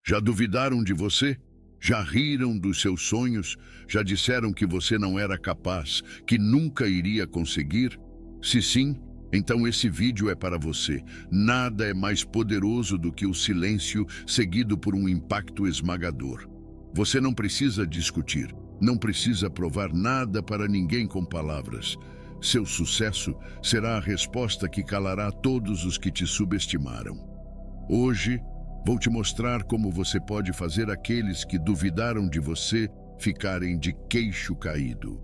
Já duvidaram de você? Já riram dos seus sonhos? Já disseram que você não era capaz, que nunca iria conseguir? Se sim, então esse vídeo é para você. Nada é mais poderoso do que o silêncio seguido por um impacto esmagador. Você não precisa discutir, não precisa provar nada para ninguém com palavras. Seu sucesso será a resposta que calará todos os que te subestimaram. Hoje, vou te mostrar como você pode fazer aqueles que duvidaram de você ficarem de queixo caído.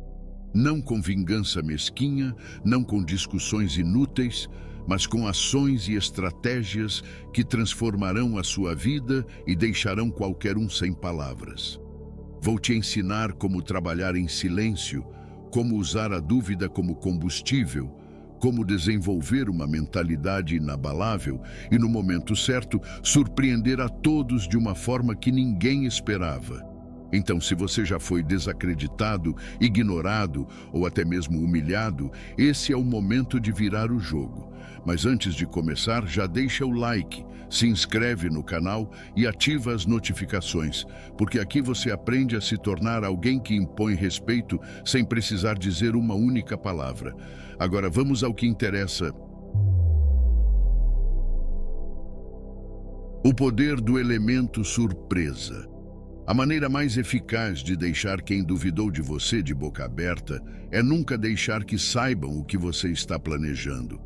Não com vingança mesquinha, não com discussões inúteis, mas com ações e estratégias que transformarão a sua vida e deixarão qualquer um sem palavras. Vou te ensinar como trabalhar em silêncio, como usar a dúvida como combustível, como desenvolver uma mentalidade inabalável e, no momento certo, surpreender a todos de uma forma que ninguém esperava. Então, se você já foi desacreditado, ignorado ou até mesmo humilhado, esse é o momento de virar o jogo. Mas antes de começar, já deixa o like, se inscreve no canal e ativa as notificações, porque aqui você aprende a se tornar alguém que impõe respeito sem precisar dizer uma única palavra. Agora vamos ao que interessa. O poder do elemento surpresa. A maneira mais eficaz de deixar quem duvidou de você de boca aberta é nunca deixar que saibam o que você está planejando.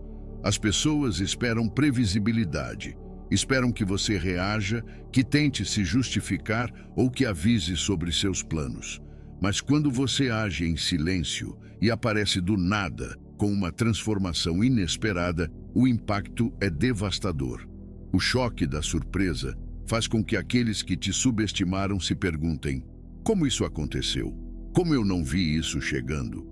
As pessoas esperam previsibilidade, esperam que você reaja, que tente se justificar ou que avise sobre seus planos. Mas quando você age em silêncio e aparece do nada, com uma transformação inesperada, o impacto é devastador. O choque da surpresa faz com que aqueles que te subestimaram se perguntem: como isso aconteceu? Como eu não vi isso chegando?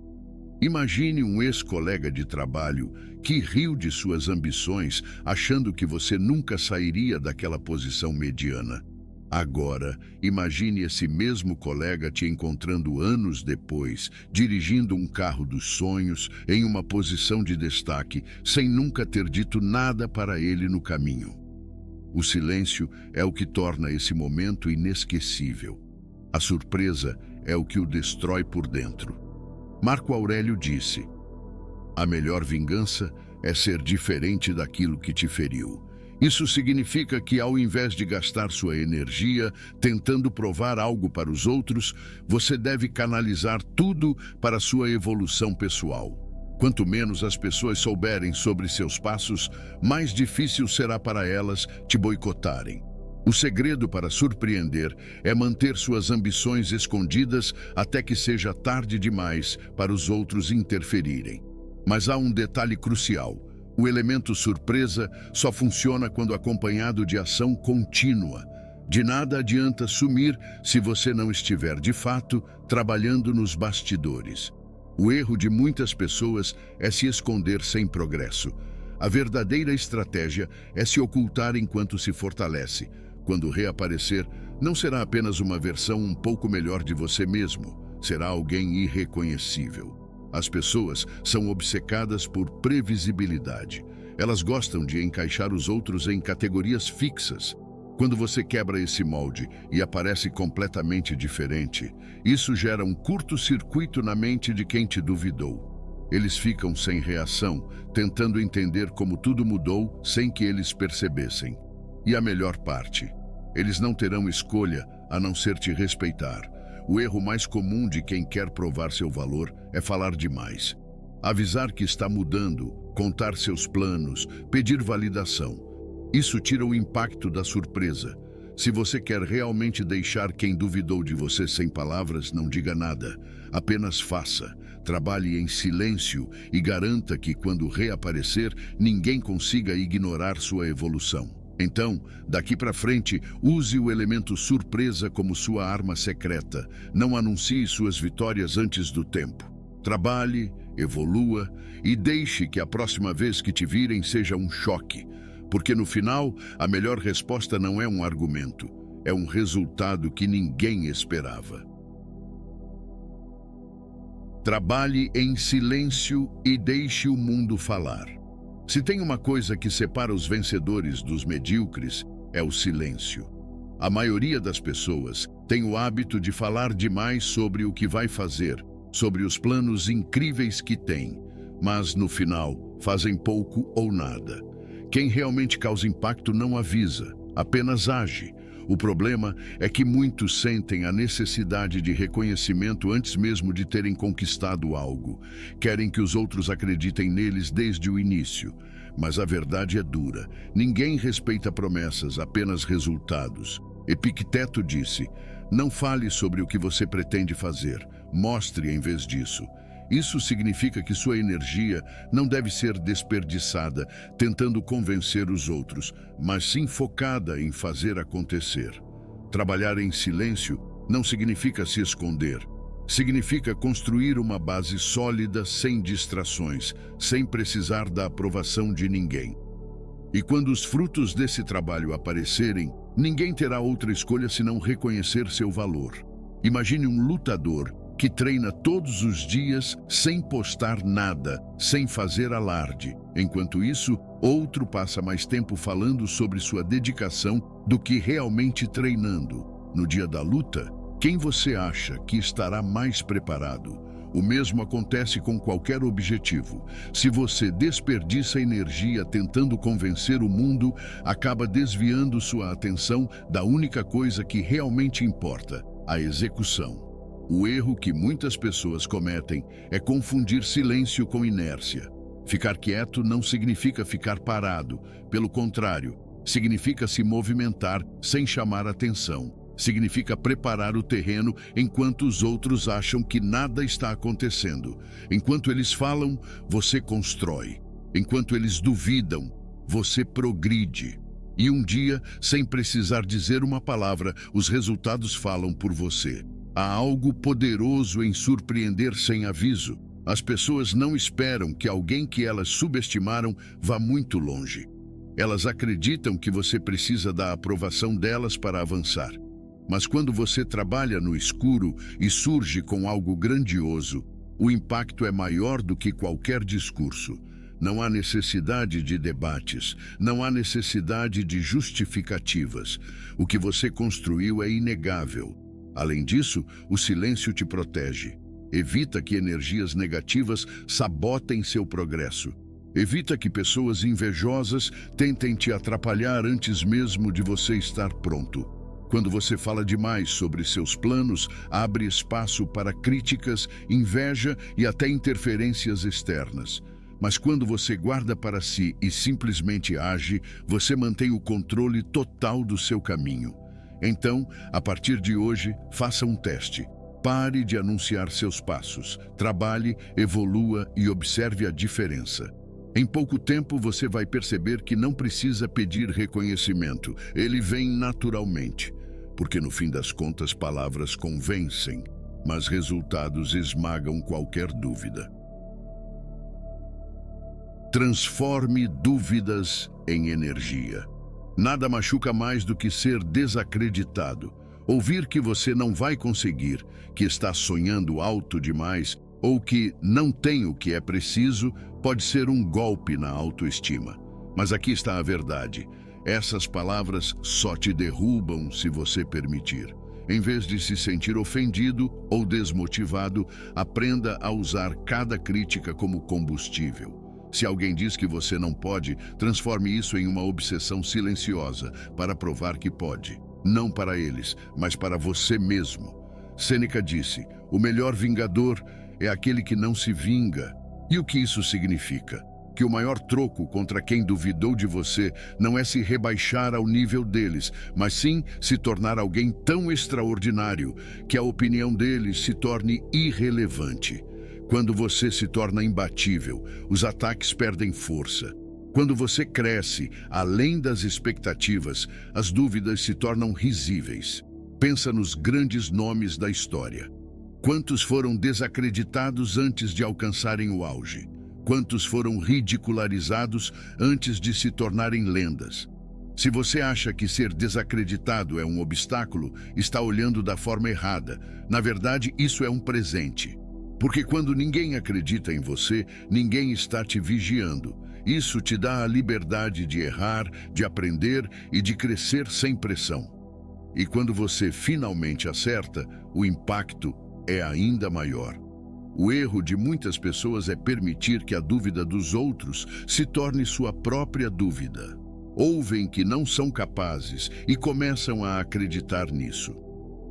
Imagine um ex-colega de trabalho que riu de suas ambições, achando que você nunca sairia daquela posição mediana. Agora, imagine esse mesmo colega te encontrando anos depois, dirigindo um carro dos sonhos, em uma posição de destaque, sem nunca ter dito nada para ele no caminho. O silêncio é o que torna esse momento inesquecível. A surpresa é o que o destrói por dentro. Marco Aurélio disse: a melhor vingança é ser diferente daquilo que te feriu. Isso significa que, ao invés de gastar sua energia tentando provar algo para os outros, você deve canalizar tudo para sua evolução pessoal. Quanto menos as pessoas souberem sobre seus passos, mais difícil será para elas te boicotarem. O segredo para surpreender é manter suas ambições escondidas até que seja tarde demais para os outros interferirem. Mas há um detalhe crucial. O elemento surpresa só funciona quando acompanhado de ação contínua. De nada adianta sumir se você não estiver, de fato, trabalhando nos bastidores. O erro de muitas pessoas é se esconder sem progresso. A verdadeira estratégia é se ocultar enquanto se fortalece. Quando reaparecer, não será apenas uma versão um pouco melhor de você mesmo, será alguém irreconhecível. As pessoas são obcecadas por previsibilidade. Elas gostam de encaixar os outros em categorias fixas. Quando você quebra esse molde e aparece completamente diferente, isso gera um curto-circuito na mente de quem te duvidou. Eles ficam sem reação, tentando entender como tudo mudou sem que eles percebessem. E a melhor parte, eles não terão escolha a não ser te respeitar. O erro mais comum de quem quer provar seu valor é falar demais. Avisar que está mudando, contar seus planos, pedir validação. Isso tira o impacto da surpresa. Se você quer realmente deixar quem duvidou de você sem palavras, não diga nada. Apenas faça. Trabalhe em silêncio e garanta que, quando reaparecer, ninguém consiga ignorar sua evolução. Então, daqui para frente, use o elemento surpresa como sua arma secreta. Não anuncie suas vitórias antes do tempo. Trabalhe, evolua e deixe que a próxima vez que te virem seja um choque. Porque no final, a melhor resposta não é um argumento, é um resultado que ninguém esperava. Trabalhe em silêncio e deixe o mundo falar. Se tem uma coisa que separa os vencedores dos medíocres, é o silêncio. A maioria das pessoas tem o hábito de falar demais sobre o que vai fazer, sobre os planos incríveis que tem, mas no final fazem pouco ou nada. Quem realmente causa impacto não avisa, apenas age. O problema é que muitos sentem a necessidade de reconhecimento antes mesmo de terem conquistado algo. Querem que os outros acreditem neles desde o início. Mas a verdade é dura. Ninguém respeita promessas, apenas resultados. Epicteto disse: não fale sobre o que você pretende fazer, mostre em vez disso. Isso significa que sua energia não deve ser desperdiçada tentando convencer os outros, mas sim focada em fazer acontecer. Trabalhar em silêncio não significa se esconder. Significa construir uma base sólida sem distrações, sem precisar da aprovação de ninguém. E quando os frutos desse trabalho aparecerem, ninguém terá outra escolha senão reconhecer seu valor. Imagine um lutador que treina todos os dias sem postar nada, sem fazer alarde. Enquanto isso, outro passa mais tempo falando sobre sua dedicação do que realmente treinando. No dia da luta, quem você acha que estará mais preparado? O mesmo acontece com qualquer objetivo. Se você desperdiça energia tentando convencer o mundo, acaba desviando sua atenção da única coisa que realmente importa: a execução. O erro que muitas pessoas cometem é confundir silêncio com inércia. Ficar quieto não significa ficar parado. Pelo contrário, significa se movimentar sem chamar atenção. Significa preparar o terreno enquanto os outros acham que nada está acontecendo. Enquanto eles falam, você constrói. Enquanto eles duvidam, você progride. E um dia, sem precisar dizer uma palavra, os resultados falam por você. Há algo poderoso em surpreender sem aviso. As pessoas não esperam que alguém que elas subestimaram vá muito longe. Elas acreditam que você precisa da aprovação delas para avançar. Mas quando você trabalha no escuro e surge com algo grandioso, o impacto é maior do que qualquer discurso. Não há necessidade de debates, não há necessidade de justificativas. O que você construiu é inegável. Além disso, o silêncio te protege. Evita que energias negativas sabotem seu progresso. Evita que pessoas invejosas tentem te atrapalhar antes mesmo de você estar pronto. Quando você fala demais sobre seus planos, abre espaço para críticas, inveja e até interferências externas. Mas quando você guarda para si e simplesmente age, você mantém o controle total do seu caminho. Então, a partir de hoje, faça um teste. Pare de anunciar seus passos. Trabalhe, evolua e observe a diferença. Em pouco tempo, você vai perceber que não precisa pedir reconhecimento. Ele vem naturalmente. Porque no fim das contas, palavras convencem, mas resultados esmagam qualquer dúvida. Transforme dúvidas em energia. Nada machuca mais do que ser desacreditado. Ouvir que você não vai conseguir, que está sonhando alto demais ou que não tem o que é preciso, pode ser um golpe na autoestima. Mas aqui está a verdade. Essas palavras só te derrubam se você permitir. Em vez de se sentir ofendido ou desmotivado, aprenda a usar cada crítica como combustível. Se alguém diz que você não pode, transforme isso em uma obsessão silenciosa para provar que pode. Não para eles, mas para você mesmo. Sêneca disse: o melhor vingador é aquele que não se vinga. E o que isso significa? Que o maior troco contra quem duvidou de você não é se rebaixar ao nível deles, mas sim se tornar alguém tão extraordinário que a opinião deles se torne irrelevante. Quando você se torna imbatível, os ataques perdem força. Quando você cresce além das expectativas, as dúvidas se tornam risíveis. Pensa nos grandes nomes da história. Quantos foram desacreditados antes de alcançarem o auge? Quantos foram ridicularizados antes de se tornarem lendas? Se você acha que ser desacreditado é um obstáculo, está olhando da forma errada. Na verdade, isso é um presente. Porque quando ninguém acredita em você, ninguém está te vigiando. Isso te dá a liberdade de errar, de aprender e de crescer sem pressão. E quando você finalmente acerta, o impacto é ainda maior. O erro de muitas pessoas é permitir que a dúvida dos outros se torne sua própria dúvida. Ouvem que não são capazes e começam a acreditar nisso.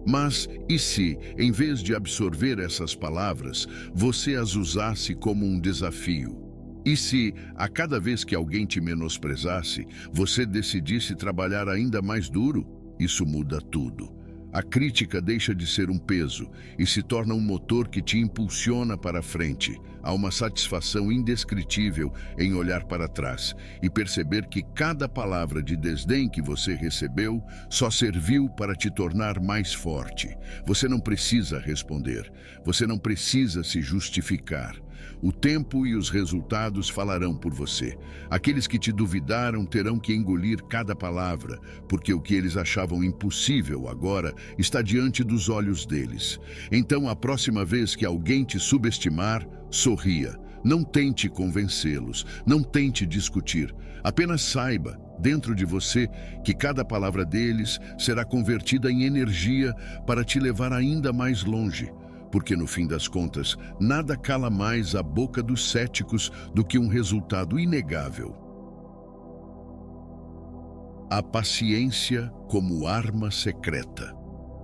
Mas e se, em vez de absorver essas palavras, você as usasse como um desafio? E se, a cada vez que alguém te menosprezasse, você decidisse trabalhar ainda mais duro? Isso muda tudo. A crítica deixa de ser um peso e se torna um motor que te impulsiona para frente. Há uma satisfação indescritível em olhar para trás e perceber que cada palavra de desdém que você recebeu só serviu para te tornar mais forte. Você não precisa responder, você não precisa se justificar. O tempo e os resultados falarão por você. Aqueles que te duvidaram terão que engolir cada palavra, porque o que eles achavam impossível agora está diante dos olhos deles. Então, a próxima vez que alguém te subestimar, sorria. Não tente convencê-los, não tente discutir. Apenas saiba, dentro de você, que cada palavra deles será convertida em energia para te levar ainda mais longe. Porque, no fim das contas, nada cala mais a boca dos céticos do que um resultado inegável. A paciência como arma secreta.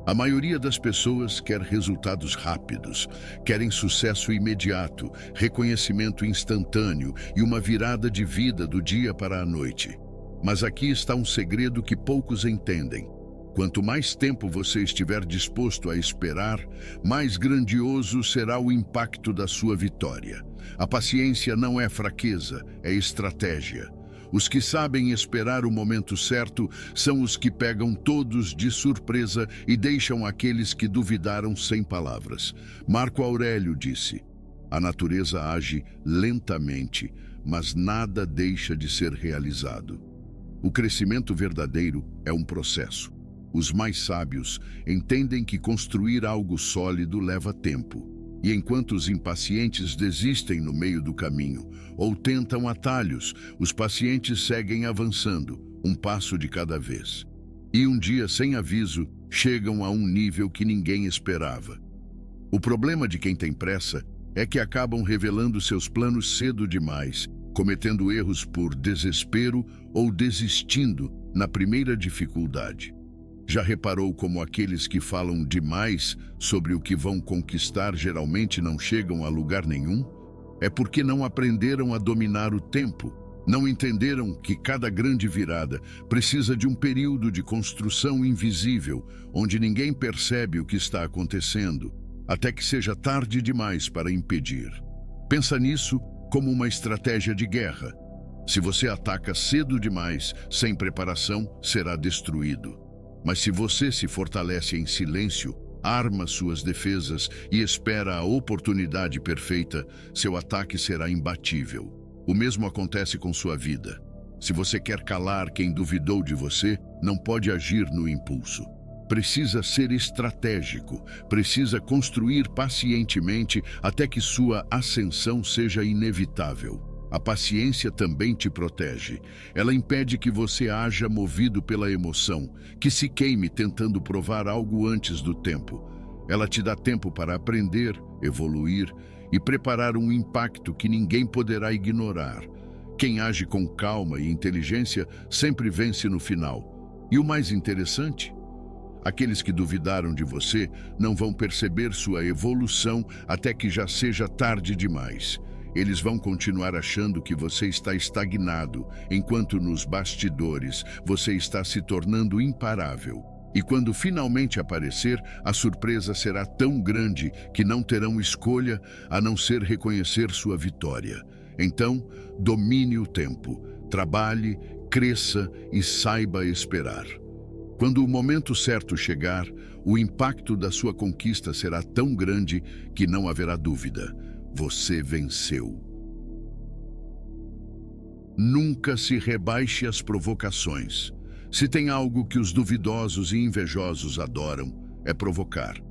A maioria das pessoas quer resultados rápidos, querem sucesso imediato, reconhecimento instantâneo e uma virada de vida do dia para a noite. Mas aqui está um segredo que poucos entendem. Quanto mais tempo você estiver disposto a esperar, mais grandioso será o impacto da sua vitória. A paciência não é fraqueza, é estratégia. Os que sabem esperar o momento certo são os que pegam todos de surpresa e deixam aqueles que duvidaram sem palavras. Marco Aurélio disse: "A natureza age lentamente, mas nada deixa de ser realizado." O crescimento verdadeiro é um processo. Os mais sábios entendem que construir algo sólido leva tempo. E enquanto os impacientes desistem no meio do caminho ou tentam atalhos, os pacientes seguem avançando, um passo de cada vez. E um dia, sem aviso, chegam a um nível que ninguém esperava. O problema de quem tem pressa é que acabam revelando seus planos cedo demais, cometendo erros por desespero ou desistindo na primeira dificuldade. Já reparou como aqueles que falam demais sobre o que vão conquistar geralmente não chegam a lugar nenhum? É porque não aprenderam a dominar o tempo. Não entenderam que cada grande virada precisa de um período de construção invisível, onde ninguém percebe o que está acontecendo, até que seja tarde demais para impedir. Pensa nisso como uma estratégia de guerra. Se você ataca cedo demais, sem preparação, será destruído. Mas se você se fortalece em silêncio, arma suas defesas e espera a oportunidade perfeita, seu ataque será imbatível. O mesmo acontece com sua vida. Se você quer calar quem duvidou de você, não pode agir no impulso. Precisa ser estratégico, precisa construir pacientemente até que sua ascensão seja inevitável. A paciência também te protege. Ela impede que você haja movido pela emoção, que se queime tentando provar algo antes do tempo. Ela te dá tempo para aprender, evoluir e preparar um impacto que ninguém poderá ignorar. Quem age com calma e inteligência sempre vence no final. E o mais interessante? Aqueles que duvidaram de você não vão perceber sua evolução até que já seja tarde demais. Eles vão continuar achando que você está estagnado, enquanto nos bastidores você está se tornando imparável. E quando finalmente aparecer, a surpresa será tão grande que não terão escolha a não ser reconhecer sua vitória. Então, domine o tempo, trabalhe, cresça e saiba esperar. Quando o momento certo chegar, o impacto da sua conquista será tão grande que não haverá dúvida. Você venceu. Nunca se rebaixe às provocações. Se tem algo que os duvidosos e invejosos adoram, é provocar.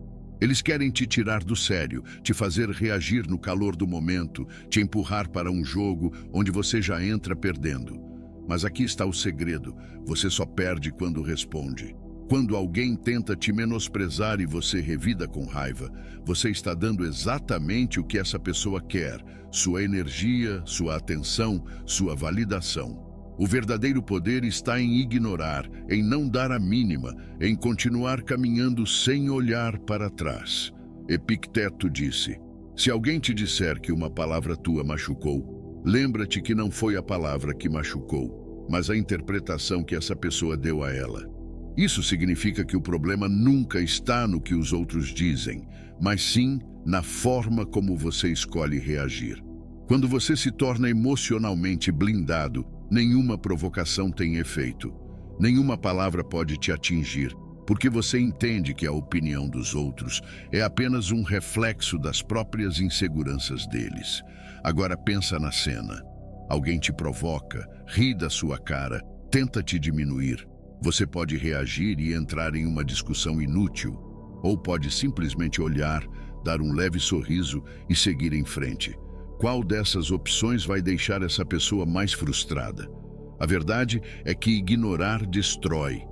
Eles querem te tirar do sério, te fazer reagir no calor do momento, te empurrar para um jogo onde você já entra perdendo. Mas aqui está o segredo: você só perde quando responde. Quando alguém tenta te menosprezar e você revida com raiva, você está dando exatamente o que essa pessoa quer: sua energia, sua atenção, sua validação. O verdadeiro poder está em ignorar, em não dar a mínima, em continuar caminhando sem olhar para trás. Epicteto disse: se alguém te disser que uma palavra tua machucou, lembra-te que não foi a palavra que machucou, mas a interpretação que essa pessoa deu a ela. Isso significa que o problema nunca está no que os outros dizem, mas sim na forma como você escolhe reagir. Quando você se torna emocionalmente blindado, nenhuma provocação tem efeito. Nenhuma palavra pode te atingir, porque você entende que a opinião dos outros é apenas um reflexo das próprias inseguranças deles. Agora pensa na cena. Alguém te provoca, ri da sua cara, tenta te diminuir. Você pode reagir e entrar em uma discussão inútil, ou pode simplesmente olhar, dar um leve sorriso e seguir em frente. Qual dessas opções vai deixar essa pessoa mais frustrada? A verdade é que ignorar destrói.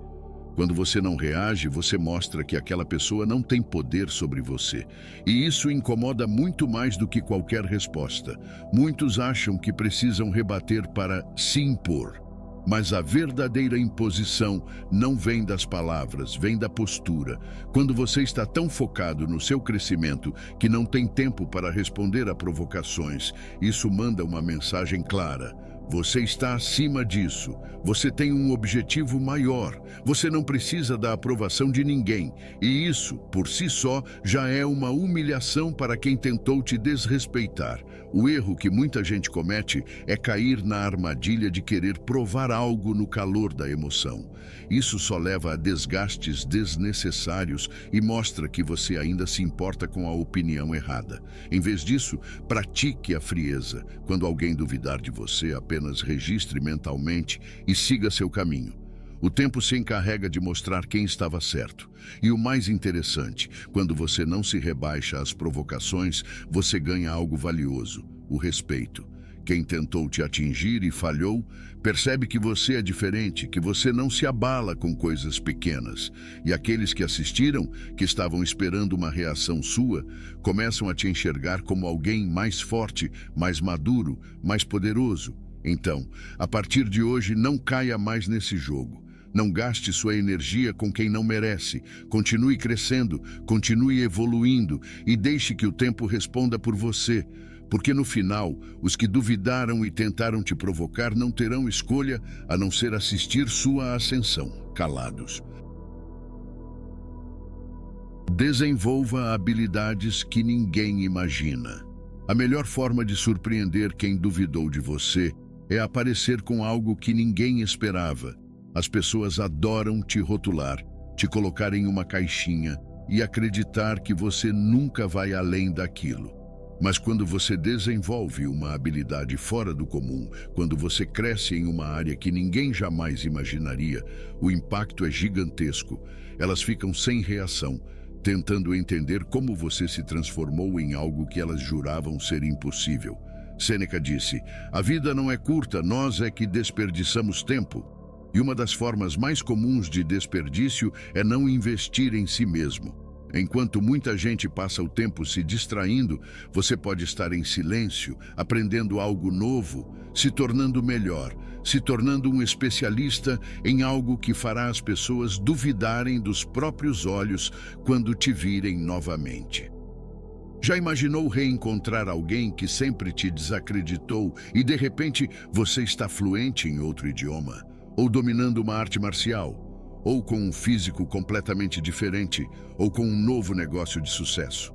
Quando você não reage, você mostra que aquela pessoa não tem poder sobre você. E isso incomoda muito mais do que qualquer resposta. Muitos acham que precisam rebater para se impor. Mas a verdadeira imposição não vem das palavras, vem da postura. Quando você está tão focado no seu crescimento que não tem tempo para responder a provocações, isso manda uma mensagem clara: você está acima disso. Você tem um objetivo maior. Você não precisa da aprovação de ninguém. E isso, por si só, já é uma humilhação para quem tentou te desrespeitar. O erro que muita gente comete é cair na armadilha de querer provar algo no calor da emoção. Isso só leva a desgastes desnecessários e mostra que você ainda se importa com a opinião errada. Em vez disso, pratique a frieza. Quando alguém duvidar de você, apenas registre mentalmente e siga seu caminho. O tempo se encarrega de mostrar quem estava certo. E o mais interessante, quando você não se rebaixa às provocações, você ganha algo valioso: o respeito. Quem tentou te atingir e falhou, percebe que você é diferente, que você não se abala com coisas pequenas. E aqueles que assistiram, que estavam esperando uma reação sua, começam a te enxergar como alguém mais forte, mais maduro, mais poderoso. Então, a partir de hoje, não caia mais nesse jogo. Não gaste sua energia com quem não merece. Continue crescendo, continue evoluindo e deixe que o tempo responda por você. Porque no final, os que duvidaram e tentaram te provocar não terão escolha a não ser assistir sua ascensão, calados. Desenvolva habilidades que ninguém imagina. A melhor forma de surpreender quem duvidou de você é aparecer com algo que ninguém esperava. As pessoas adoram te rotular, te colocar em uma caixinha e acreditar que você nunca vai além daquilo. Mas quando você desenvolve uma habilidade fora do comum, quando você cresce em uma área que ninguém jamais imaginaria, o impacto é gigantesco. Elas ficam sem reação, tentando entender como você se transformou em algo que elas juravam ser impossível. Sêneca disse: a vida não é curta, nós é que desperdiçamos tempo. E uma das formas mais comuns de desperdício é não investir em si mesmo. Enquanto muita gente passa o tempo se distraindo, você pode estar em silêncio, aprendendo algo novo, se tornando melhor, se tornando um especialista em algo que fará as pessoas duvidarem dos próprios olhos quando te virem novamente. Já imaginou reencontrar alguém que sempre te desacreditou e de repente você está fluente em outro idioma, ou dominando uma arte marcial, ou com um físico completamente diferente, ou com um novo negócio de sucesso?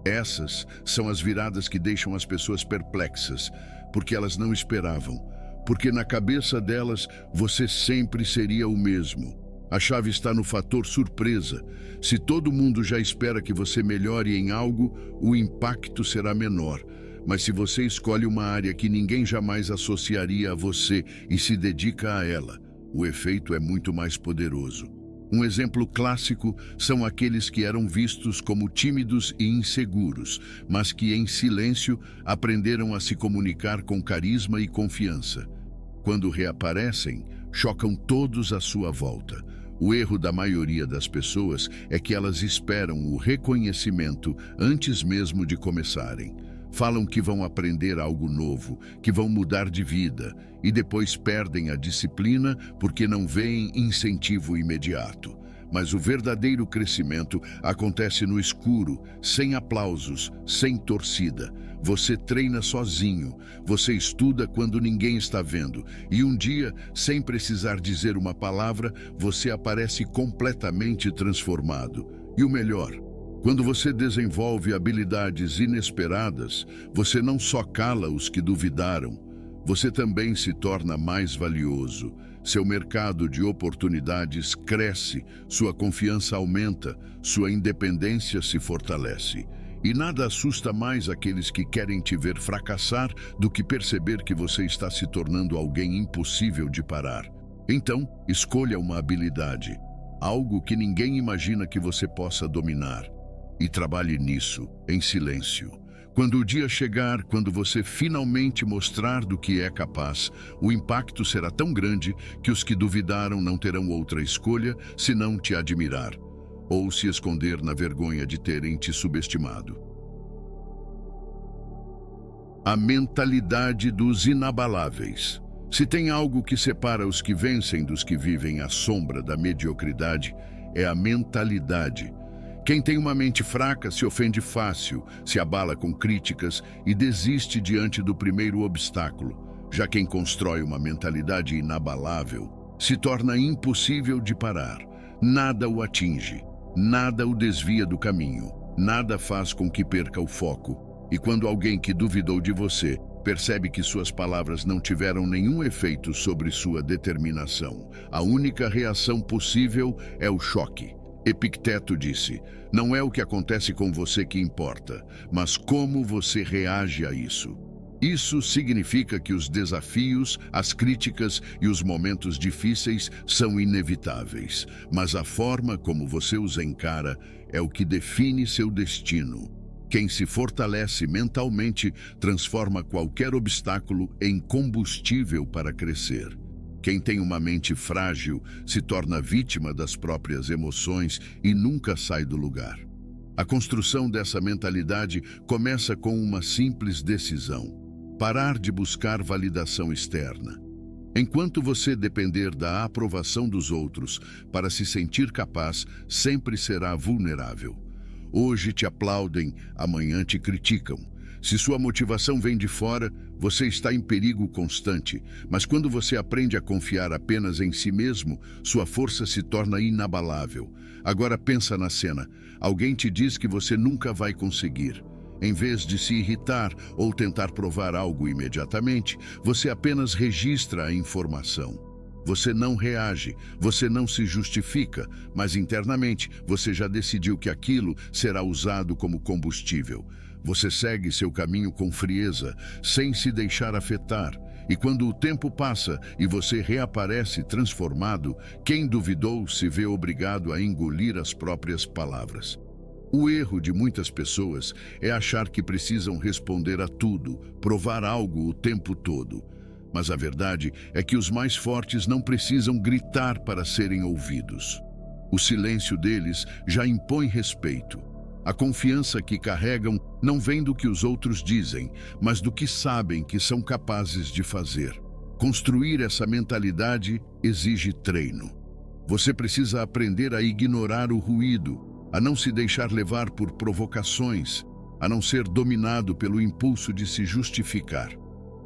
Essas são as viradas que deixam as pessoas perplexas, porque elas não esperavam, porque na cabeça delas você sempre seria o mesmo. A chave está no fator surpresa. Se todo mundo já espera que você melhore em algo, o impacto será menor. Mas se você escolhe uma área que ninguém jamais associaria a você e se dedica a ela, o efeito é muito mais poderoso. Um exemplo clássico são aqueles que eram vistos como tímidos e inseguros, mas que em silêncio aprenderam a se comunicar com carisma e confiança. Quando reaparecem, chocam todos à sua volta. O erro da maioria das pessoas é que elas esperam o reconhecimento antes mesmo de começarem. Falam que vão aprender algo novo, que vão mudar de vida, e depois perdem a disciplina porque não veem incentivo imediato. Mas o verdadeiro crescimento acontece no escuro, sem aplausos, sem torcida. Você treina sozinho, você estuda quando ninguém está vendo, e um dia, sem precisar dizer uma palavra, você aparece completamente transformado. E o melhor, quando você desenvolve habilidades inesperadas, você não só cala os que duvidaram, você também se torna mais valioso. Seu mercado de oportunidades cresce, sua confiança aumenta, sua independência se fortalece. E nada assusta mais aqueles que querem te ver fracassar do que perceber que você está se tornando alguém impossível de parar. Então, escolha uma habilidade, algo que ninguém imagina que você possa dominar, e trabalhe nisso, em silêncio. Quando o dia chegar, quando você finalmente mostrar do que é capaz, o impacto será tão grande que os que duvidaram não terão outra escolha senão te admirar, ou se esconder na vergonha de terem te subestimado. A mentalidade dos inabaláveis. Se tem algo que separa os que vencem dos que vivem à sombra da mediocridade, é a mentalidade. Quem tem uma mente fraca se ofende fácil, se abala com críticas e desiste diante do primeiro obstáculo. Já quem constrói uma mentalidade inabalável se torna impossível de parar. Nada o atinge, nada o desvia do caminho, nada faz com que perca o foco. E quando alguém que duvidou de você percebe que suas palavras não tiveram nenhum efeito sobre sua determinação, a única reação possível é o choque. Epicteto disse: não é o que acontece com você que importa, mas como você reage a isso. Isso significa que os desafios, as críticas e os momentos difíceis são inevitáveis, mas a forma como você os encara é o que define seu destino. Quem se fortalece mentalmente transforma qualquer obstáculo em combustível para crescer. Quem tem uma mente frágil se torna vítima das próprias emoções e nunca sai do lugar. A construção dessa mentalidade começa com uma simples decisão: parar de buscar validação externa. Enquanto você depender da aprovação dos outros para se sentir capaz, sempre será vulnerável. Hoje te aplaudem, amanhã te criticam. Se sua motivação vem de fora, você está em perigo constante, mas quando você aprende a confiar apenas em si mesmo, sua força se torna inabalável. Agora pensa na cena. Alguém te diz que você nunca vai conseguir. Em vez de se irritar ou tentar provar algo imediatamente, você apenas registra a informação. Você não reage, você não se justifica, mas internamente você já decidiu que aquilo será usado como combustível. Você segue seu caminho com frieza, sem se deixar afetar. E quando o tempo passa e você reaparece transformado, quem duvidou se vê obrigado a engolir as próprias palavras. O erro de muitas pessoas é achar que precisam responder a tudo, provar algo o tempo todo. Mas a verdade é que os mais fortes não precisam gritar para serem ouvidos. O silêncio deles já impõe respeito. A confiança que carregam não vem do que os outros dizem, mas do que sabem que são capazes de fazer. Construir essa mentalidade exige treino. Você precisa aprender a ignorar o ruído, a não se deixar levar por provocações, a não ser dominado pelo impulso de se justificar.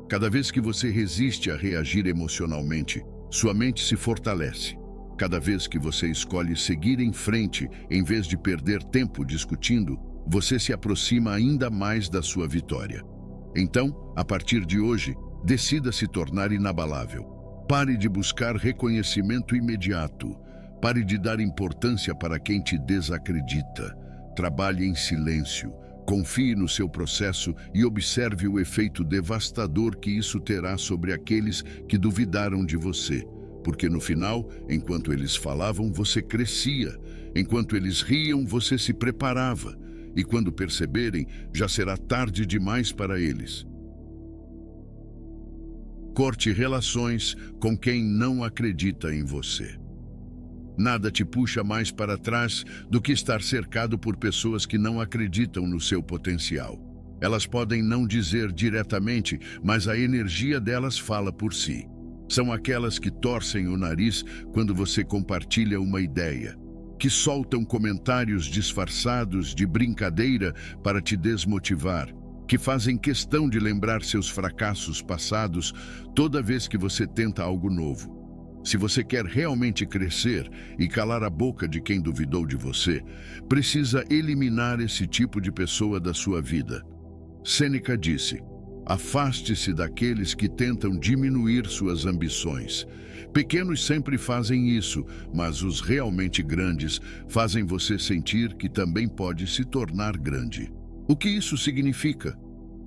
Cada vez que você resiste a reagir emocionalmente, sua mente se fortalece. Cada vez que você escolhe seguir em frente, em vez de perder tempo discutindo, você se aproxima ainda mais da sua vitória. Então, a partir de hoje, decida se tornar inabalável. Pare de buscar reconhecimento imediato. Pare de dar importância para quem te desacredita. Trabalhe em silêncio. Confie no seu processo e observe o efeito devastador que isso terá sobre aqueles que duvidaram de você. Porque no final, enquanto eles falavam, você crescia. Enquanto eles riam, você se preparava. E quando perceberem, já será tarde demais para eles. Corte relações com quem não acredita em você. Nada te puxa mais para trás do que estar cercado por pessoas que não acreditam no seu potencial. Elas podem não dizer diretamente, mas a energia delas fala por si. São aquelas que torcem o nariz quando você compartilha uma ideia, que soltam comentários disfarçados de brincadeira para te desmotivar, que fazem questão de lembrar seus fracassos passados toda vez que você tenta algo novo. Se você quer realmente crescer e calar a boca de quem duvidou de você, precisa eliminar esse tipo de pessoa da sua vida. Sêneca disse: afaste-se daqueles que tentam diminuir suas ambições. Pequenos sempre fazem isso, mas os realmente grandes fazem você sentir que também pode se tornar grande. O que isso significa?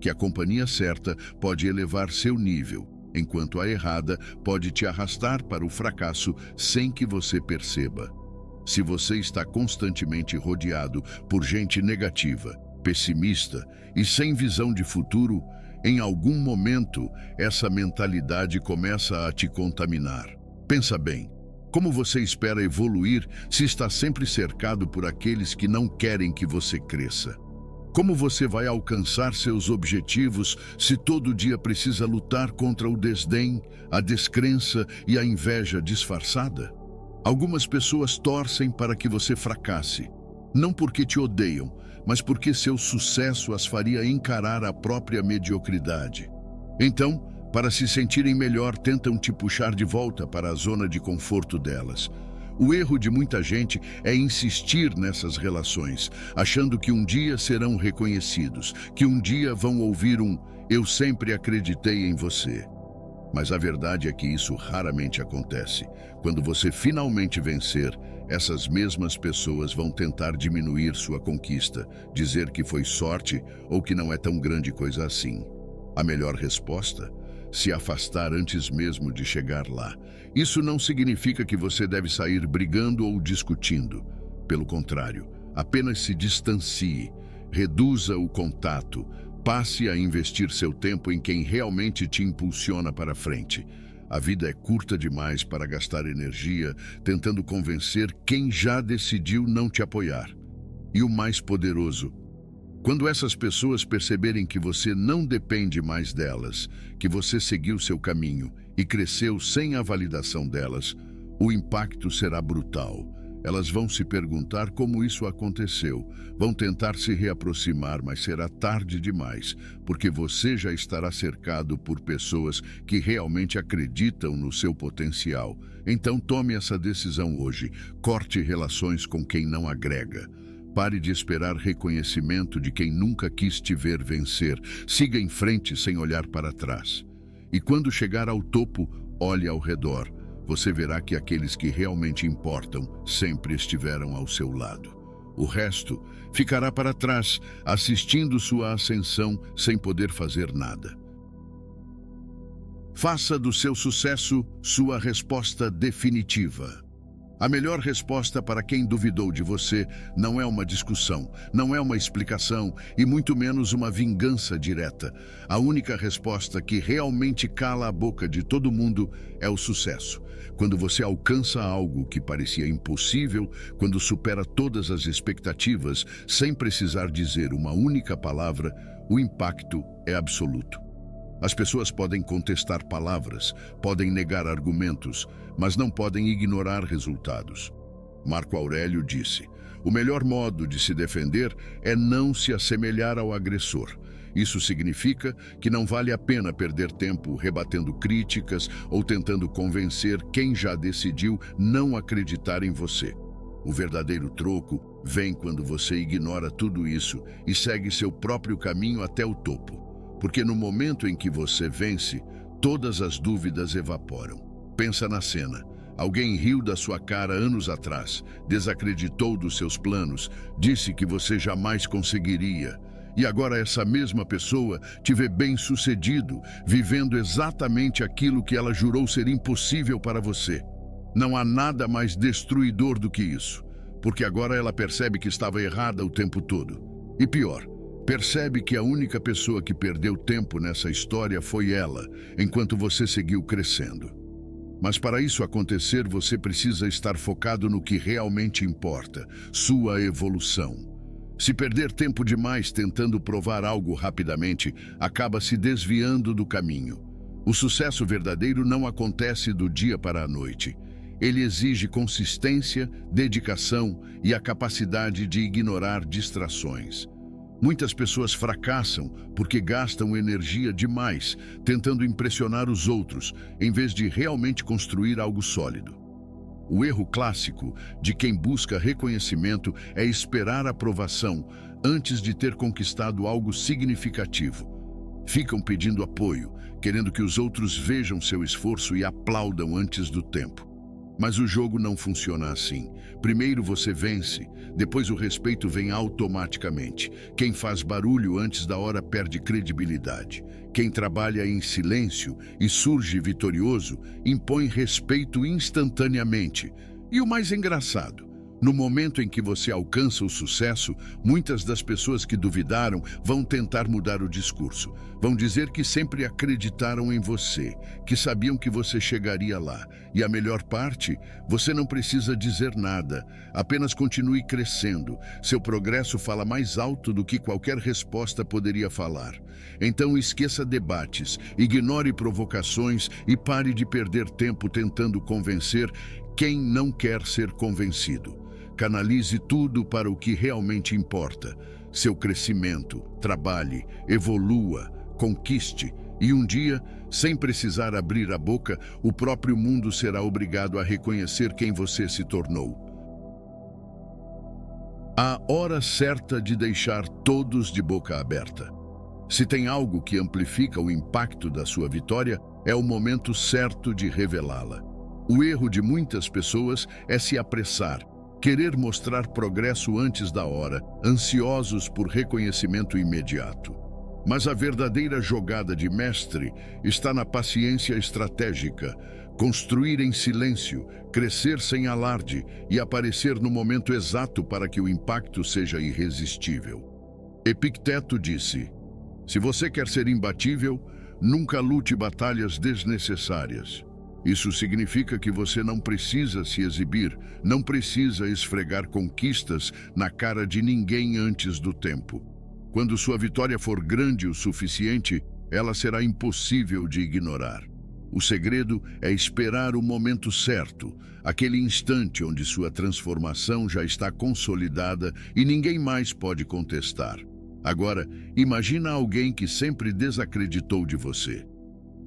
Que a companhia certa pode elevar seu nível, enquanto a errada pode te arrastar para o fracasso sem que você perceba. Se você está constantemente rodeado por gente negativa, pessimista e sem visão de futuro, em algum momento essa mentalidade começa a te contaminar. Pensa bem, como você espera evoluir se está sempre cercado por aqueles que não querem que você cresça? Como você vai alcançar seus objetivos se todo dia precisa lutar contra o desdém, a descrença e a inveja disfarçada? Algumas pessoas torcem para que você fracasse, não porque te odeiam, mas porque seu sucesso as faria encarar a própria mediocridade. Então, para se sentirem melhor, tentam te puxar de volta para a zona de conforto delas. O erro de muita gente é insistir nessas relações, achando que um dia serão reconhecidos, que um dia vão ouvir um "eu sempre acreditei em você". Mas a verdade é que isso raramente acontece. Quando você finalmente vencer, essas mesmas pessoas vão tentar diminuir sua conquista, dizer que foi sorte ou que não é tão grande coisa assim. A melhor resposta? Se afastar antes mesmo de chegar lá. Isso não significa que você deve sair brigando ou discutindo. Pelo contrário, apenas se distancie, reduza o contato, passe a investir seu tempo em quem realmente te impulsiona para frente. A vida é curta demais para gastar energia tentando convencer quem já decidiu não te apoiar. E o mais poderoso, quando essas pessoas perceberem que você não depende mais delas, que você seguiu seu caminho e cresceu sem a validação delas, o impacto será brutal. Elas vão se perguntar como isso aconteceu, vão tentar se reaproximar, mas será tarde demais, porque você já estará cercado por pessoas que realmente acreditam no seu potencial. Então tome essa decisão hoje, corte relações com quem não agrega. Pare de esperar reconhecimento de quem nunca quis te ver vencer. Siga em frente sem olhar para trás. E quando chegar ao topo, olhe ao redor. Você verá que aqueles que realmente importam sempre estiveram ao seu lado. O resto ficará para trás, assistindo sua ascensão sem poder fazer nada. Faça do seu sucesso sua resposta definitiva. A melhor resposta para quem duvidou de você não é uma discussão, não é uma explicação e muito menos uma vingança direta. A única resposta que realmente cala a boca de todo mundo é o sucesso. Quando você alcança algo que parecia impossível, quando supera todas as expectativas sem precisar dizer uma única palavra, o impacto é absoluto. As pessoas podem contestar palavras, podem negar argumentos, mas não podem ignorar resultados. Marco Aurélio disse: o melhor modo de se defender é não se assemelhar ao agressor. Isso significa que não vale a pena perder tempo rebatendo críticas ou tentando convencer quem já decidiu não acreditar em você. O verdadeiro troco vem quando você ignora tudo isso e segue seu próprio caminho até o topo. Porque no momento em que você vence, todas as dúvidas evaporam. Pensa na cena. Alguém riu da sua cara anos atrás, desacreditou dos seus planos, disse que você jamais conseguiria. E agora essa mesma pessoa te vê bem-sucedido, vivendo exatamente aquilo que ela jurou ser impossível para você. Não há nada mais destruidor do que isso, porque agora ela percebe que estava errada o tempo todo. E pior, percebe que a única pessoa que perdeu tempo nessa história foi ela, enquanto você seguiu crescendo. Mas para isso acontecer, você precisa estar focado no que realmente importa, sua evolução. Se perder tempo demais tentando provar algo rapidamente, acaba se desviando do caminho. O sucesso verdadeiro não acontece do dia para a noite. Ele exige consistência, dedicação e a capacidade de ignorar distrações. Muitas pessoas fracassam porque gastam energia demais tentando impressionar os outros, em vez de realmente construir algo sólido. O erro clássico de quem busca reconhecimento é esperar aprovação antes de ter conquistado algo significativo. Ficam pedindo apoio, querendo que os outros vejam seu esforço e aplaudam antes do tempo. Mas o jogo não funciona assim. Primeiro você vence, depois o respeito vem automaticamente. Quem faz barulho antes da hora perde credibilidade. Quem trabalha em silêncio e surge vitorioso impõe respeito instantaneamente. E o mais engraçado, no momento em que você alcança o sucesso, muitas das pessoas que duvidaram vão tentar mudar o discurso. Vão dizer que sempre acreditaram em você, que sabiam que você chegaria lá. E a melhor parte, você não precisa dizer nada, apenas continue crescendo. Seu progresso fala mais alto do que qualquer resposta poderia falar. Então esqueça debates, ignore provocações e pare de perder tempo tentando convencer quem não quer ser convencido. Canalize tudo para o que realmente importa. Seu crescimento, trabalhe, evolua, conquiste. E um dia, sem precisar abrir a boca, o próprio mundo será obrigado a reconhecer quem você se tornou. A hora certa de deixar todos de boca aberta. Se tem algo que amplifica o impacto da sua vitória, é o momento certo de revelá-la. O erro de muitas pessoas é se apressar, querer mostrar progresso antes da hora, ansiosos por reconhecimento imediato. Mas a verdadeira jogada de mestre está na paciência estratégica, construir em silêncio, crescer sem alarde e aparecer no momento exato para que o impacto seja irresistível. Epicteto disse: se você quer ser imbatível, nunca lute batalhas desnecessárias. Isso significa que você não precisa se exibir, não precisa esfregar conquistas na cara de ninguém antes do tempo. Quando sua vitória for grande o suficiente, ela será impossível de ignorar. O segredo é esperar o momento certo, aquele instante onde sua transformação já está consolidada e ninguém mais pode contestar. Agora, imagina alguém que sempre desacreditou de você.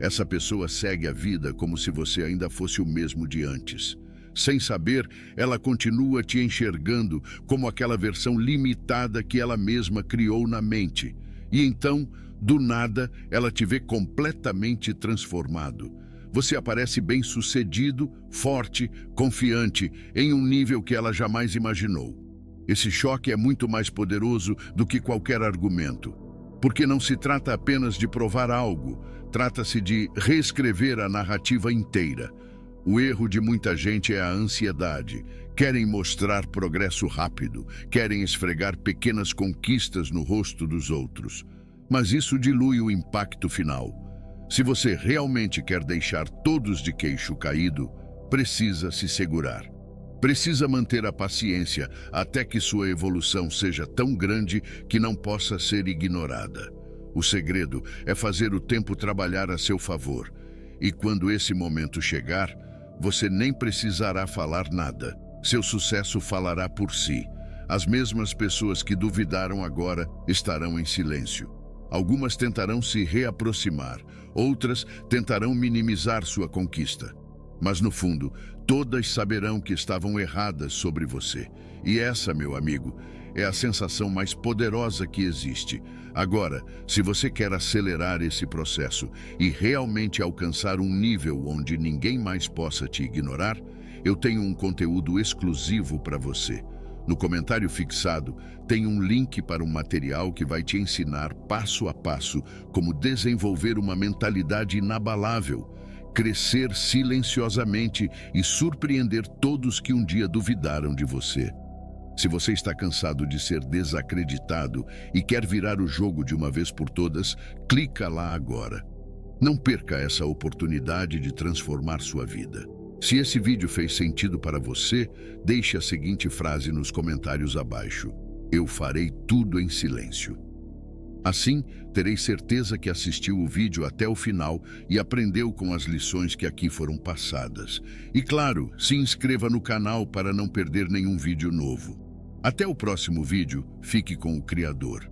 Essa pessoa segue a vida como se você ainda fosse o mesmo de antes. Sem saber, ela continua te enxergando como aquela versão limitada que ela mesma criou na mente. E então, do nada, ela te vê completamente transformado. Você aparece bem-sucedido, forte, confiante, em um nível que ela jamais imaginou. Esse choque é muito mais poderoso do que qualquer argumento. Porque não se trata apenas de provar algo, trata-se de reescrever a narrativa inteira. O erro de muita gente é a ansiedade. Querem mostrar progresso rápido, querem esfregar pequenas conquistas no rosto dos outros. Mas isso dilui o impacto final. Se você realmente quer deixar todos de queixo caído, precisa se segurar. Precisa manter a paciência até que sua evolução seja tão grande que não possa ser ignorada. O segredo é fazer o tempo trabalhar a seu favor. E quando esse momento chegar, você nem precisará falar nada. Seu sucesso falará por si. As mesmas pessoas que duvidaram agora estarão em silêncio. Algumas tentarão se reaproximar, outras tentarão minimizar sua conquista. Mas no fundo, todas saberão que estavam erradas sobre você. E essa, meu amigo, é a sensação mais poderosa que existe. Agora, se você quer acelerar esse processo e realmente alcançar um nível onde ninguém mais possa te ignorar, eu tenho um conteúdo exclusivo para você. No comentário fixado, tem um link para um material que vai te ensinar passo a passo como desenvolver uma mentalidade inabalável, crescer silenciosamente e surpreender todos que um dia duvidaram de você. Se você está cansado de ser desacreditado e quer virar o jogo de uma vez por todas, clica lá agora. Não perca essa oportunidade de transformar sua vida. Se esse vídeo fez sentido para você, deixe a seguinte frase nos comentários abaixo: eu farei tudo em silêncio. Assim, terei certeza que assistiu o vídeo até o final e aprendeu com as lições que aqui foram passadas. E claro, se inscreva no canal para não perder nenhum vídeo novo. Até o próximo vídeo, fique com o Criador.